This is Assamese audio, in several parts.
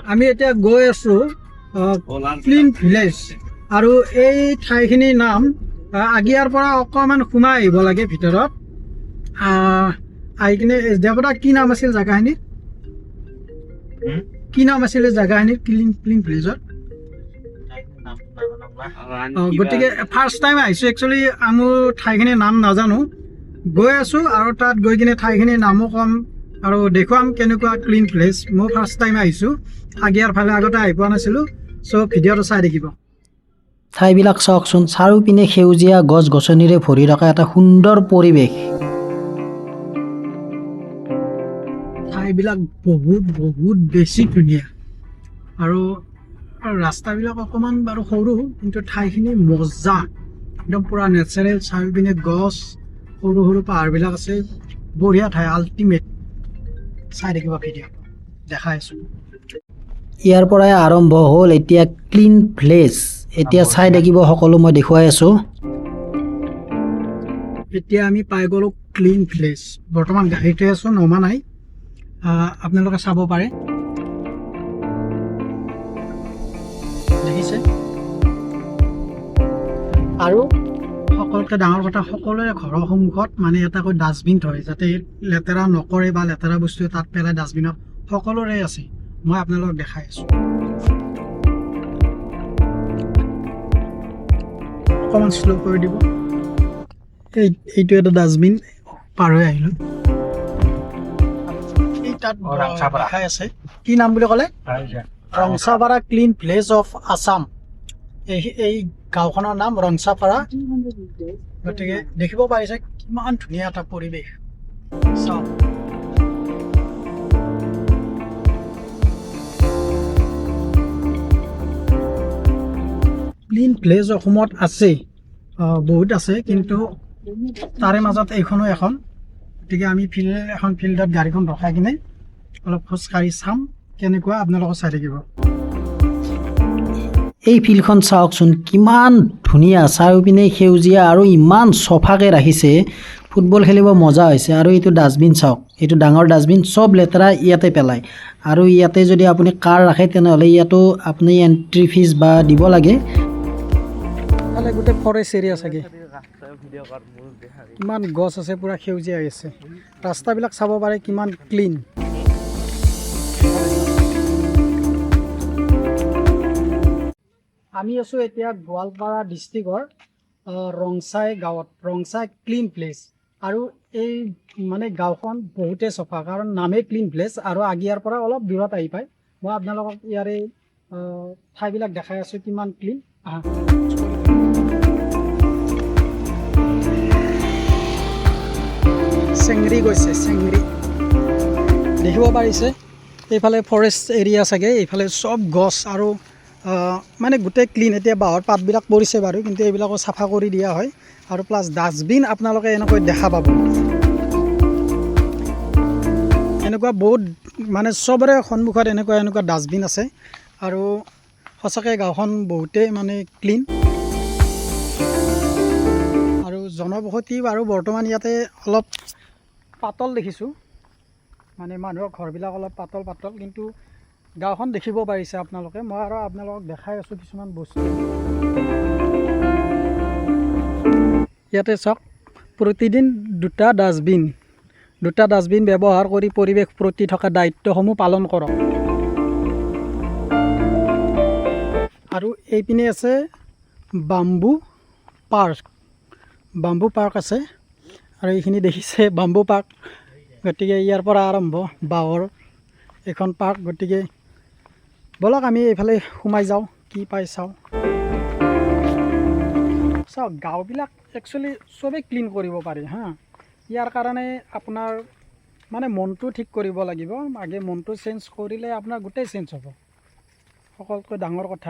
আমি এতিয়া গৈ আছোঁ ক্লিন ভিলেজ আৰু এই ঠাইখিনিৰ নাম আগিয়াৰ পৰা অকণমান সোমাই আহিব লাগে ভিতৰত আহি কিনে দেৱতা কি নাম আছিল জেগাখিনিৰ কি নাম আছিলে জেগাখিনিৰ ক্লিন ভিলেজত গতিকে ফাৰ্ষ্ট টাইম আহিছোঁ একচুৱেলি মোৰ ঠাইখিনিৰ নাম নাজানো গৈ আছোঁ আৰু তাত গৈ কিনে ঠাইখিনিৰ নামো ক'ম আৰু দেখুৱাম কেনেকুৱা ক্লিন ভিলেজ মই ফাৰ্ষ্ট টাইম আহিছোঁ আগিয়াৰ ফালে আগতে আহি পোৱা নাছিলোঁ চ' ভিডিঅ'টো চাই থাকিব ঠাইবিলাক চাওকচোন চাৰিওপিনে সেউজীয়া গছ গছনিৰে ভৰি থকা এটা সুন্দৰ পৰিৱেশ ঠাইবিলাক বহুত বেছি ধুনীয়া আৰু ৰাস্তাবিলাক অকণমান বাৰু সৰু কিন্তু ঠাইখিনি মজা একদম পূৰা নেচাৰেল চাৰিওপিনে গছ সৰু সৰু পাহাৰবিলাক আছে বঢ়িয়া ঠাই আল্টিমেট চাই থাকিব ভিডিঅ' দেখাই আছোঁ ইয়াৰ পৰাই আৰম্ভ হ'ল এতিয়া ক্লিন ভিলেজ এতিয়া চাই থাকিব সকলো মই দেখুৱাই আছোঁ এতিয়া আমি পাই গ'লোঁ ক্লিন ভিলেজ বৰ্তমান গাড়ীতে আছোঁ নমা নাই আপোনালোকে চাব পাৰে দেখিছে আৰু সকলোতকৈ ডাঙৰ কথা সকলোৰে ঘৰৰ সন্মুখত মানে এটাকৈ ডাষ্টবিন থয় যাতে লেতেৰা নকৰে বা লেতেৰা বস্তু তাত পেলাই ডাষ্টবিনত সকলোৰে আছে মই আপোনালোকক দেখাই আছোঁ অকণমান শ্ল' কৰি দিব এইটো এটা ডাষ্টবিন পাৰ হৈ আহিলোঁ এই তাত দেখাই আছে কি নাম বুলি ক'লে ৰংচাপাৰা ক্লিন ভিলেজ অফ আছাম এই গাঁওখনৰ নাম ৰংচাপাৰা গতিকে দেখিব পাৰিছে কিমান ধুনীয়া এটা পৰিৱেশ চাওক ক্লিন ভিলেজ অসমত আছে বহুত আছে কিন্তু তাৰে মাজত এইখনো এখন গতিকে আমি ফিল্ডত গাড়ীখন ৰখাই কিনে অলপ খোজকাঢ়ি চাম কেনেকুৱা আপোনালোকে চাই থাকিব এই ফিল্ডখন চাওকচোন কিমান ধুনীয়া চাৰিওপিনে সেউজীয়া আৰু ইমান চফাকৈ ৰাখিছে ফুটবল খেলিব মজা হৈছে আৰু এইটো ডাষ্টবিন চাওক এইটো ডাঙৰ ডাষ্টবিন চব লেতেৰা ইয়াতে পেলায় আৰু ইয়াতে যদি আপুনি কাৰ ৰাখে তেনেহ'লে ইয়াতো আপুনি এণ্ট্ৰি ফিজ বা দিব লাগে গোটেই ফৰেষ্ট এৰিয়া চাগে কিমান গছ আছে পূৰা সেউজীয়া হৈ আছে ৰাস্তাবিলাক চাব পাৰে কিমান ক্লিন আমি আছোঁ এতিয়া গোৱালপাৰা ডিষ্ট্ৰিক্টৰ ৰংচাই গাঁৱত ৰংচাই ক্লিন ভিলেজ আৰু এই মানে গাঁওখন বহুতেই চফা কাৰণ নামেই ক্লিন ভিলেজ আৰু আগিয়াৰ পৰা অলপ দূৰত আহি পায় মই আপোনালোকক ইয়াৰে ঠাইবিলাক দেখাই আছোঁ কিমান ক্লিন চেংৰি গৈছে চেংৰি দেখিব পাৰিছে এইফালে ফৰেষ্ট এৰিয়া চাগে এইফালে চব গছ আৰু মানে গোটেই ক্লিন এতিয়া বাঁহৰ পাতবিলাক পৰিছে বাৰু কিন্তু এইবিলাকো চাফা কৰি দিয়া হয় আৰু প্লাছ ডাষ্টবিন আপোনালোকে এনেকৈ দেখা পাব এনেকুৱা বহুত মানে চবৰে সন্মুখত এনেকুৱা ডাষ্টবিন আছে আৰু সঁচাকৈ গাঁওখন বহুতেই মানে ক্লিন আৰু জনবসতি বাৰু বৰ্তমান ইয়াতে অলপ পাতল দেখিছোঁ মানে মানুহৰ ঘৰবিলাক অলপ পাতল কিন্তু গাঁওখন দেখিব পাৰিছে আপোনালোকে মই আৰু আপোনালোকক দেখাই আছোঁ কিছুমান বস্তু ইয়াতে চাওক প্ৰতিদিন দুটা ডাষ্টবিন ব্যৱহাৰ কৰি পৰিৱেশ প্ৰতি থকা দায়িত্বসমূহ পালন কৰক আৰু এইপিনে আছে বাম্বু পাৰ্ক আছে আৰু এইখিনি দেখিছে বাম্বু পাৰ্ক গতিকে ইয়াৰ পৰা আৰম্ভ বাঁহৰ এখন পাৰ্ক গতিকে ব'লক আমি এইফালে সোমাই যাওঁ কি পাই চাওঁ গাঁওবিলাক একচুৱেলি চবেই ক্লিন কৰিব পাৰি হা ইয়াৰ কাৰণে আপোনাৰ মানে মনটো ঠিক কৰিব লাগিব আগে মনটো চেঞ্জ কৰিলে আপোনাৰ গোটেই চেঞ্জ হ'ব সকলোতকৈ ডাঙৰ কথা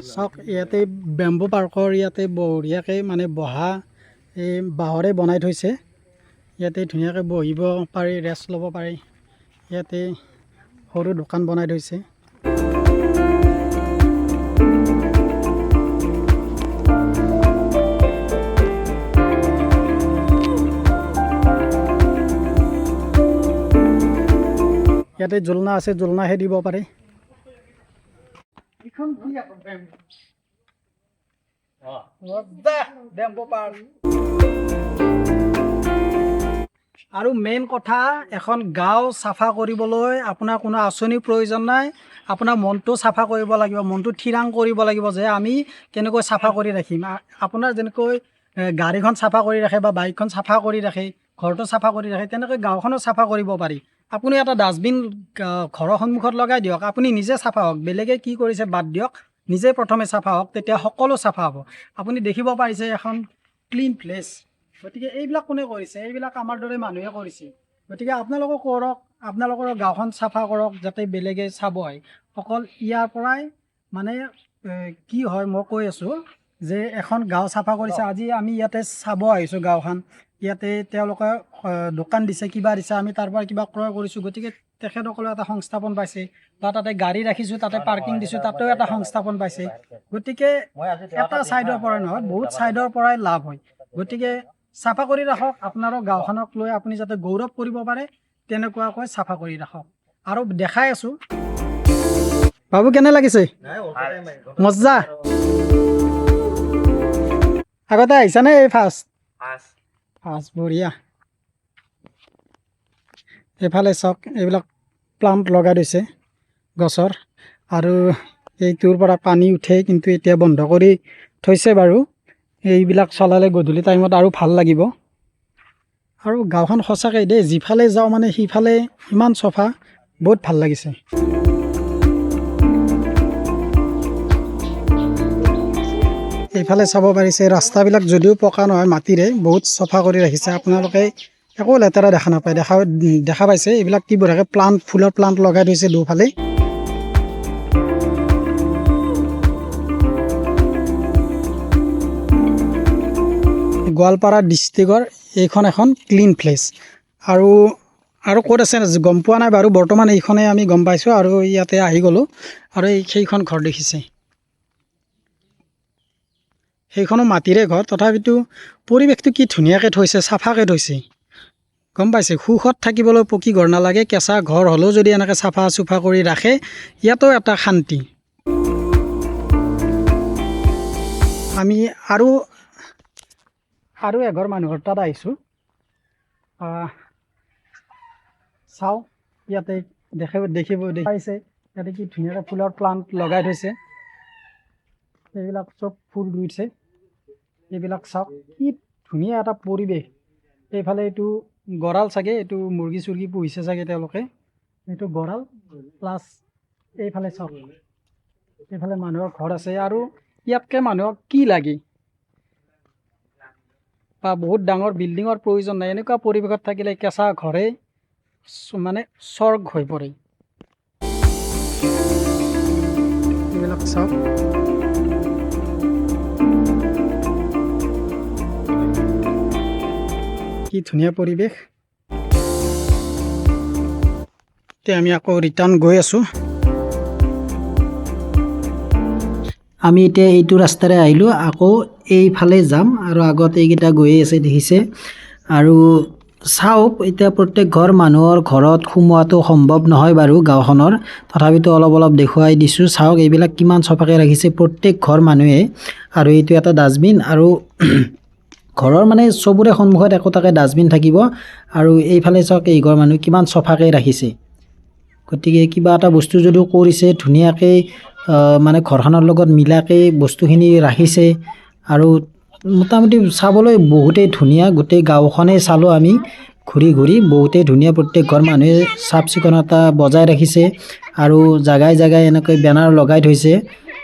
চাওক ইয়াতে বেম্বু পাৰ্কৰ ইয়াতে বঢ়িয়াকৈ মানে বহা এই বাঁহৰে বনাই থৈছে ইয়াতে ধুনীয়াকৈ বহিব পাৰি ৰেষ্ট ল'ব পাৰি ইয়াতে সৰু দোকান বনাই থৈছে ইয়াতে জোলনা আছে, জোলনাহে দিব পাৰে। আৰু মেইন কথা, এখন গাঁও চাফা কৰিবলৈ আপোনাৰ কোনো আঁচনিৰ প্ৰয়োজন নাই। আপোনাৰ মনটো চাফা কৰিব লাগিব, মনটো থিৰাং কৰিব লাগিব যে আমি কেনেকৈ চাফা কৰি ৰাখিম। আপোনাৰ যেনেকৈ গাড়ীখন চাফা কৰি ৰাখে বা বাইকখন চাফা কৰি ৰাখে, ঘৰটো চাফা কৰি ৰাখে, তেনেকৈ গাঁওখনো চাফা কৰিব পাৰি। আপুনি এটা ডাষ্টবিন ঘৰৰ সন্মুখত লগাই দিয়ক, আপুনি নিজে চাফা হওক, বেলেগে কি কৰিছে বাদ দিয়ক, নিজে প্ৰথমে চাফা হওক, তেতিয়া সকলো চাফা হ'ব। আপুনি দেখিব পাৰিছে এখন ক্লিন প্লেচ। গতিকে এইবিলাক কোনে কৰিছে? এইবিলাক আমাৰ দৰে মানুহে কৰিছে। গতিকে আপোনালোকো কৰক, আপোনালোকৰ গাঁওখন চাফা কৰক, যাতে বেলেগে চাব আহে। অকল ইয়াৰ পৰাই মানে কি হয় মই কৈ আছোঁ যে এখন গাঁও চাফা কৰিছে। আজি আমি ইয়াতে চাব আহিছোঁ গাঁওখন, ইয়াতে তেওঁলোকে দোকান দিছে, কিবা দিছে, আমি তাৰ পৰা কিবা ক্ৰয় কৰিছোঁ। গতিকে তেখেতসকলেও এটা সংস্থাপন পাইছে, বা তাতে গাড়ী ৰাখিছোঁ, তাতে পাৰ্কিং দিছোঁ, তাতেও এটা সংস্থাপন পাইছে। গতিকে এটা ছাইডৰ পৰাই নহয়, বহুত ছাইডৰ পৰাই লাভ হয়। গতিকে চাফা কৰি ৰাখক, আপোনাৰো গাঁওখনক লৈ আপুনি যাতে গৌৰৱ কৰিব পাৰে, তেনেকুৱাকৈ চাফা কৰি ৰাখক। আৰু দেখাই আছোঁ। বাবু কেনে লাগিছে? মজা। আগতে আহিছানে? এই ফাৰ্ষ্ট বঢ়িয়া। এইফালে চাওক, এইবিলাক প্লাণ্ট লগাই দিছে গছৰ, আৰু এইটোৰ পৰা পানী উঠে, কিন্তু এতিয়া বন্ধ কৰি থৈছে বাৰু। এইবিলাক চলালে গধূলি টাইমত আৰু ভাল লাগিব। আৰু গাঁওখন সঁচাকৈ দেই, যিফালে যাওঁ মানে সিফালে ইমান চফা, বহুত ভাল লাগিছে। এইফালে চাব পাৰিছে, ৰাস্তাবিলাক যদিও পকা নহয়, মাটিৰে বহুত চফা কৰি ৰাখিছে। আপোনালোকে একো লেতেৰা দেখা নাপায়। দেখা পাইছে এইবিলাক কি বঢ়িয়াকৈ প্লাণ্ট, ফুলৰ প্লাণ্ট লগাই থৈছে দুফালে। গোৱালপাৰা ডিষ্ট্ৰিক্টৰ এইখন এখন ক্লিন প্লেচ। আৰু ক'ত আছে গম পোৱা নাই বাৰু, বৰ্তমান এইখনে আমি গম পাইছোঁ, আৰু ইয়াতে আহি গ'লোঁ। আৰু সেইখন ঘৰ দেখিছে, সেইখনো মাটিৰে ঘৰ, তথাপিতো পৰিৱেশটো কি ধুনীয়াকৈ থৈছে, চাফাকৈ থৈছে। গম পাইছে, সুখত থাকিবলৈ পকী ঘৰ নালাগে, কেঁচা ঘৰ হ'লেও যদি এনেকৈ চাফা চুফা কৰি ৰাখে, ইয়াতো এটা শান্তি। আমি আৰু এঘৰ মানুহৰ তাত আহিছোঁ। চাওঁ, ইয়াতে দেখিব পাইছে, ইয়াতে কি ধুনীয়াকৈ ফুলৰ প্লাণ্ট লগাই থৈছে। এইবিলাক চব ফুল ৰুইছে, এইবিলাক চাওক কি ধুনীয়া এটা পৰিৱেশ। এইফালে এইটো গঁৰাল চাগে, এইটো মুৰ্গী চুৰ্গী পুহিছে চাগে তেওঁলোকে, এইটো গঁৰাল। প্লাছ এইফালে চাওক, এইফালে মানুহৰ ঘৰ আছে। আৰু ইয়াতকৈ মানুহক কি লাগে, বা বহুত ডাঙৰ বিল্ডিঙৰ প্ৰয়োজন নাই। এনেকুৱা পৰিৱেশত থাকিলে কেঁচা ঘৰে মানে স্বৰ্গ হৈ পৰে। এইবিলাক চাওক, কি ধুনীয়া পৰিৱেশ। এতিয়া আমি আকৌ ৰিটাৰ্ণ গৈ আছোঁ। আমি এতিয়া এইটো ৰাস্তাৰে আহিলোঁ, আকৌ এইফালে যাম। আৰু আগত এইকেইটা গৈয়ে আছে দেখিছে। আৰু চাওক, এতিয়া প্ৰত্যেক ঘৰ মানুহৰ ঘৰত সোমোৱাটো সম্ভৱ নহয় বাৰু গাঁওখনৰ, তথাপিতো অলপ অলপ দেখুৱাই দিছোঁ। চাওক এইবিলাক কিমান চফাকৈ ৰাখিছে প্ৰত্যেক ঘৰ মানুহে। আৰু এইটো এটা ডাষ্টবিন, আৰু ঘৰৰ মানে চবৰে সন্মুখত একোটাকৈ ডাষ্টবিন থাকিব। আৰু এইফালে চাওক, এই ঘৰ মানুহ কিমান চফাকৈ ৰাখিছে। গতিকে কিবা এটা বস্তু যদিও কৰিছে, ধুনীয়াকৈ মানে ঘৰখনৰ লগত মিলাকৈ বস্তুখিনি ৰাখিছে। আৰু মোটামুটি চাবলৈ বহুতেই ধুনীয়া। গোটেই গাঁওখনেই চালোঁ আমি ঘূৰি ঘূৰি, বহুতেই ধুনীয়া। প্ৰত্যেক ঘৰ মানুহে চাফ চিকুণতা বজাই ৰাখিছে, আৰু জাগাই জাগাই এনেকৈ বেনাৰ লগাই থৈছে।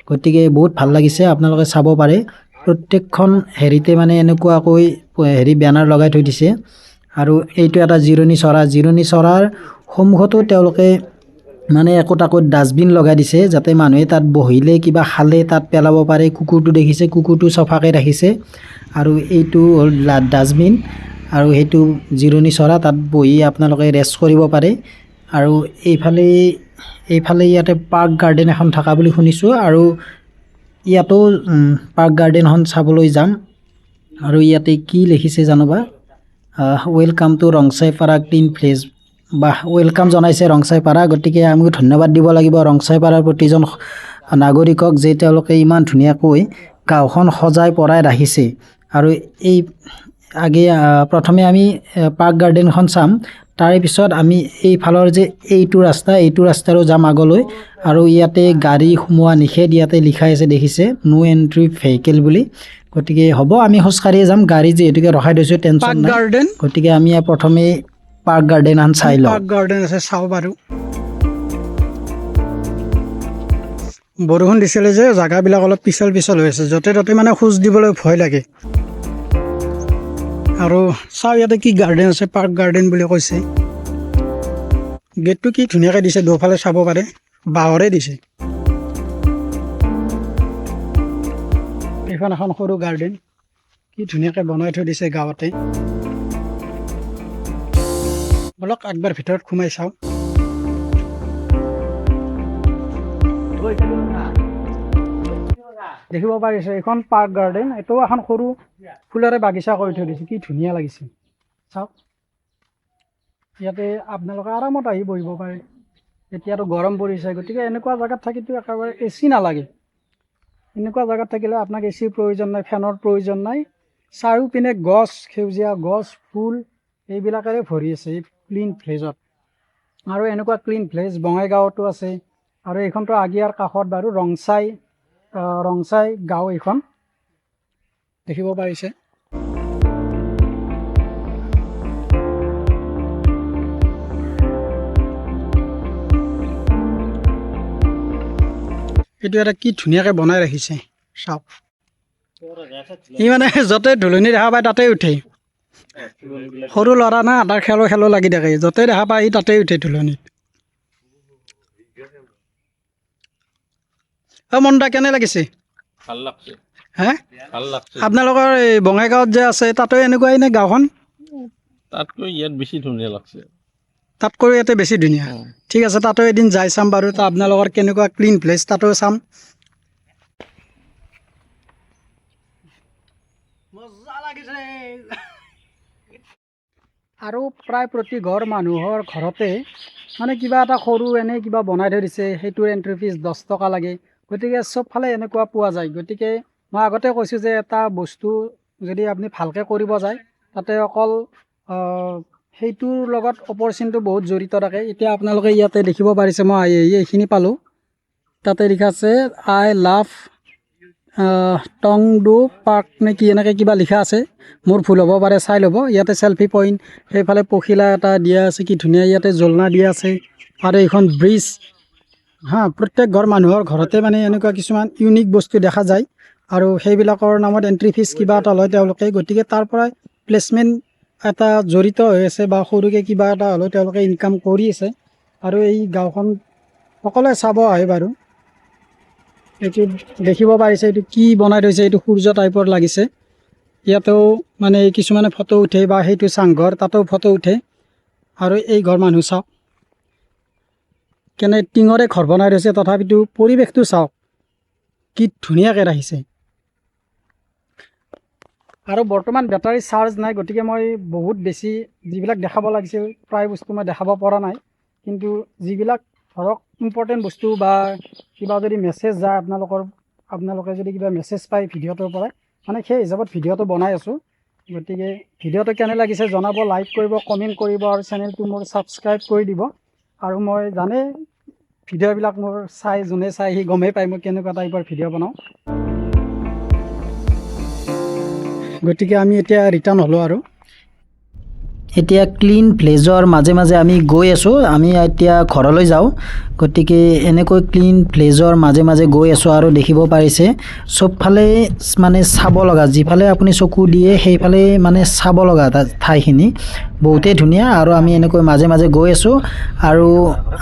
গতিকে বহুত ভাল লাগিছে, আপোনালোকে চাব পাৰে। প্ৰত্যেকখন হেৰিতে মানে এনেকুৱাকৈ বেনাৰ লগাই থৈ দিছে। আৰু এইটো এটা জিৰণি চৰাৰ সন্মুখতো তেওঁলোকে মানে একোটাকৈ ডাষ্টবিন লগাই দিছে, যাতে মানুহে তাত বহিলে কিবা খালে তাত পেলাব পাৰে। কুকুৰটো দেখিছে, কুকুৰটো চফাকৈ ৰাখিছে। আৰু এইটো হ'ল ডাষ্টবিন, আৰু সেইটো জিৰণি চৰা, তাত বহি আপোনালোকে ৰেষ্ট কৰিব পাৰে। আৰু এইফালে ইয়াতে পাৰ্ক গাৰ্ডেন এখন থকা বুলি শুনিছোঁ, আৰু ইয়াতো পাৰ্ক গাৰ্ডেনখন চাবলৈ যাম। আৰু ইয়াতে কি লিখিছে জানো বা, ৱেলকাম টু ৰংচাইপাৰা ক্লিন প্লেচ, বাহ ৱেলকাম জনাইছে ৰংচাইপাৰা। গতিকে আমিও ধন্যবাদ দিব লাগিব ৰংচাইপাৰাৰ প্ৰতিজন নাগৰিকক যে তেওঁলোকে ইমান ধুনীয়াকৈ গাঁওখন সজাই পৰাই ৰাখিছে। আৰু এই প্ৰথমে আমি পাৰ্ক গাৰ্ডেনখন চাম, তাৰে পিছত আমি এইফালৰ যে এইটো ৰাস্তাৰো যাম আগলৈ। আৰু ইয়াতে গাড়ী সোমোৱা নিষেধ ইয়াতে লিখা আছে দেখিছে, নো এণ্ট্ৰি ভেহিকেল বুলি। গতিকে হ'ব আমি খোজকাঢ়িয়ে যাম, গাড়ী যিহেতুকে ৰখাই থৈছোঁ টেনশ্যন পাৰ্ক নাই। গাৰ্ডেন গতিকে আমি প্ৰথমে পাৰ্ক গাৰ্ডেনখন চাই লওঁ। পাৰ্ক গাৰ্ডেন আছে, চাওঁ বাৰু। বৰষুণ দিছিলে যে জেগাবিলাক অলপ পিছল হৈ আছে, য'তে ত'তে মানে খোজ দিবলৈ ভয় লাগে। আৰু চাওঁ ইয়াতে কি গাৰ্ডেন আছে, পাৰ্ক গাৰ্ডেন বুলি কৈছে। গেটটো কি ধুনীয়াকৈ দিছে, দুফালে চাব পাৰে, বাঁহৰে দিছে। এইখন এখন সৰু গাৰ্ডেন, কি ধুনীয়াকৈ বনাই থৈ দিছে গাঁৱতে। বলক একবাৰ ভিতৰত সোমাই চাওঁ। দেখিব পাৰিছে এইখন পাৰ্ক গাৰ্ডেন, এইটো এখন সৰু ফুলৰে বাগিচা কৰি থৈ দিছে, কি ধুনীয়া লাগিছে। চাওক ইয়াতে আপোনালোকে আৰামত আহি বহিব পাৰে। এতিয়াতো গৰম পৰিছে, গতিকে এনেকুৱা জেগাত থাকিতো একেবাৰে এচি নালাগে। এনেকুৱা জেগাত থাকিলে আপোনাক এচিৰ প্ৰয়োজন নাই, ফেনৰ প্ৰয়োজন নাই। চাৰিওপিনে গছ, সেউজীয়া গছ, ফুল এইবিলাকেৰে ভৰি আছে এই ক্লিন ভিলেজত। আৰু এনেকুৱা ক্লিন ভিলেজ বঙাইগাঁৱতো আছে। আৰু এইখনতো আগিয়াৰ কাষত বাৰু ৰংচাই গাঁও এইখন দেখিব পাৰিছে। এইটো এটা কি ধুনীয়াকৈ বনাই ৰাখিছে, চাওক। ই মানে য'তে ধুলনি দেখা পায় তাতেই উঠে। সৰু ল'ৰা না, তাৰ খেলো লাগি থাকে, য'তে দেখা পায় সি তাতেই উঠে ধুলনিত। মনটা কেনে লাগিছে? ভাল লাগছে। হে ভাল লাগছে। আপোনালোকৰ এই বঙাইগাঁৱত যে আছে তাতো এনেকুৱাই নে গাঁওখন? তাতকৈ ইয়াত বেছি ধুনীয়া লাগছে। তাতকৈ ইয়াতে বেছি ধুনীয়া। ঠিক আছে, তাতো এদিন যাই চাম বাৰু। তা আপোনালোকৰ কেনেকুৱা ক্লিন প্লেচ তাতো চাম। মজা লাগিছে। আৰু প্ৰায় প্ৰতি ঘৰ মানুহৰ ঘৰতে মানে কিবা এটা সৰু এনেই কিবা বনাই থৈ দিছে, সেইটোৰ এণ্ট্ৰি ফিজ 10 টকা লাগে। গতিকে চবফালে এনেকুৱা পোৱা যায়। গতিকে মই আগতে কৈছোঁ যে এটা বস্তু যদি আপুনি ভালকৈ কৰিব যায়, তাতে অকল সেইটোৰ লগত অপৰচুনিটিটো বহুত জড়িত থাকে। এতিয়া আপোনালোকে ইয়াতে দেখিব পাৰিছে, মই এইখিনি পালোঁ। তাতে লিখা আছে আই লাভ টংডু পাৰ্ক নে কি এনেকৈ কিবা লিখা আছে, মোৰ ভুল হ'ব পাৰে, চাই ল'ব। ইয়াতে চেল্ফি পইণ্ট, সেইফালে পখিলা এটা দিয়া আছে, কি ধুনীয়া ইয়াতে জলনা দিয়া আছে। আৰু এইখন ব্ৰিজ প্ৰত্যেক ঘৰ মানুহৰ ঘৰতে মানে এনেকুৱা কিছুমান ইউনিক বস্তু দেখা যায়। আৰু সেইবিলাকৰ নামত এণ্ট্ৰি ফিজ কিবা এটা লয় তেওঁলোকে। গতিকে তাৰ পৰাই প্লেচমেণ্ট এটা জড়িত হৈ আছে, বা সৰুকৈ কিবা এটা হ'লেও তেওঁলোকে ইনকাম কৰি আছে। আৰু এই গাঁওখন সকলোৱে চাব আহে বাৰু। এইটো দেখিব পাৰিছে, এইটো কি বনাই থৈছে, এইটো সূৰ্য টাইপৰ লাগিছে। ইয়াতেও মানে কিছুমানে ফটো উঠে, বা সেইটো চাংঘৰ তাতেও ফটো উঠে। আৰু এই ঘৰ মানুহ চাওক কেনে টিঙৰে ঘৰ বনাই থৈছে, তথাপিতো পৰিৱেশটো চাওক কি ধুনীয়াকৈ ৰাখিছে। আৰু বৰ্তমান বেটাৰী চাৰ্জ নাই, গতিকে মই বহুত বেছি যিবিলাক দেখাব লাগিছিল প্ৰায় বস্তু মই দেখাব পৰা নাই। কিন্তু যিবিলাক ধৰক ইম্পৰ্টেণ্ট বস্তু বা কিবা যদি মেছেজ যায় আপোনালোকে যদি কিবা মেছেজ পায় ভিডিঅ'টোৰ পৰাই, মানে সেই হিচাপত ভিডিঅ'টো বনাই আছোঁ। গতিকে ভিডিঅ'টো কেনে লাগিছে জনাব, লাইক কৰিব, কমেণ্ট কৰিব, আৰু চেনেলটো মোৰ ছাবস্ক্ৰাইব কৰি দিব। আৰু মই জানে ভিডিঅ'বিলাক মোৰ যোনে চাই সি গমেই পায় মই কেনেকুৱা টাইপৰ ভিডিঅ' বনাওঁ। গতিকে আমি এতিয়া ৰিটাৰ্ণ হ'লোঁ। আৰু এতিয়া ক্লিন ভিলেজৰ মাজে মাজে আমি গৈ আছোঁ, আমি এতিয়া ঘৰলৈ যাওঁ। গতিকে এনেকৈ ক্লিন ভিলেজৰ মাজে মাজে গৈ আছোঁ। আৰু দেখিব পাৰিছে চবফালে মানে চাব লগা, যিফালে আপুনি চকু দিয়ে সেইফালে মানে চাব লগা ঠাইখিনি বহুতেই ধুনীয়া। আৰু আমি এনেকৈ মাজে মাজে গৈ আছোঁ। আৰু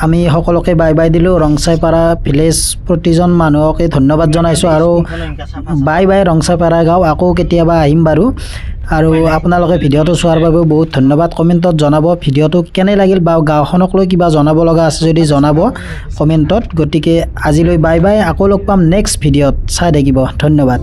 আমি সকলোকে বাই বাই দিলোঁ। ৰংচাইপাৰা ভিলেজ প্ৰতিজন মানুহকে ধন্যবাদ জনাইছোঁ। আৰু বাই বাই ৰংচাইপাৰা গাঁও, আকৌ কেতিয়াবা আহিম বাৰু। আৰু আপোনালোকে ভিডিঅ'টো চোৱাৰ বাবেও বহুত ধন্যবাদ। কমেণ্টত জনাব ভিডিঅ'টো কেনে লাগিল, বা গাঁওখনক লৈ কিবা জনাব লগা আছে যদি জনাব কমেণ্টত। গতিকে আজিলৈ বাই বাই, আকৌ লগ পাম নেক্সট ভিডিঅ'ত। চাই থাকিব, ধন্যবাদ।